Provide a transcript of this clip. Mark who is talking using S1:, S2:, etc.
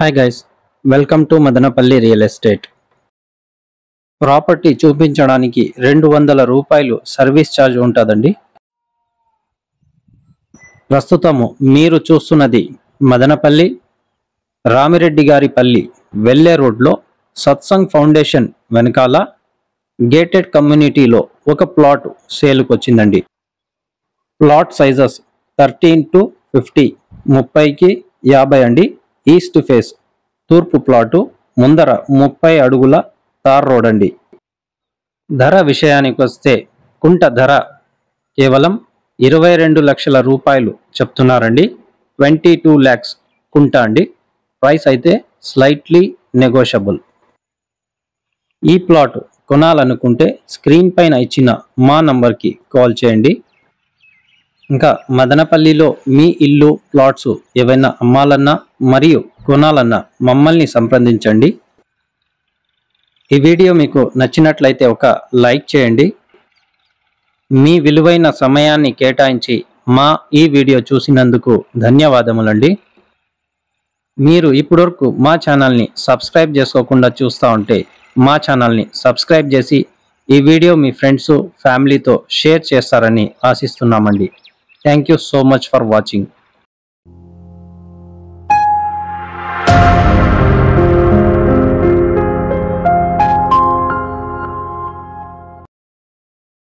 S1: Hi guys, welcome to Madanapalle real estate. Property చూపించడానికి 200 రూపాయలు service charge ఉంటుందండి. ప్రస్తుతము మీరు చూస్తున్నది మదనపల్లి రామిరెడ్డి గారి పల్లి వెల్లే రోడ్లో సత్సంగ్ ఫౌండేషన్ వెనకాల గేటెడ్ కమ్యూనిటీలో ఒక ప్లాట్ సేల్కి వచ్చిందండి. ప్లాట్ సైజెస్ 13 to 50, 30కి 50 అండి. ఈస్ట్ ఫేస్ తూర్పు ప్లాటు, ముందర 30 అడుగుల తార్ రోడ్ అండి. ధర విషయానికి వస్తే కుంట ధర కేవలం 22 లక్షల రూపాయలు చెప్తున్నారండి. 22 lakhs కుంట అండి. ప్రైస్ అయితే స్లైట్లీ నెగోషియబుల్. ఈ ప్లాట్ కొనాలనుకుంటే స్క్రీన్ పైన ఇచ్చిన మా నంబర్కి కాల్ చేయండి. ఇంకా మదనపల్లిలో మీ ఇల్లు ప్లాట్స్ ఏవైనా అమ్మాలన్నా మరియు కొనాలన్నా మమ్మల్ని సంప్రదించండి. ఈ వీడియో మీకు నచ్చినట్లయితే ఒక లైక్ చేయండి. మీ విలువైన సమయాన్ని కేటాయించి మా ఈ వీడియో చూసినందుకు ధన్యవాదములండి. మీరు ఇప్పటివరకు మా ఛానల్ని సబ్స్క్రైబ్ చేసుకోకుండా చూస్తూ ఉంటే మా ఛానల్ని సబ్స్క్రైబ్ చేసి ఈ వీడియో మీ ఫ్రెండ్స్ ఫ్యామిలీతో షేర్ చేస్తారని ఆశిస్తున్నామండి. Thank you so much for watching.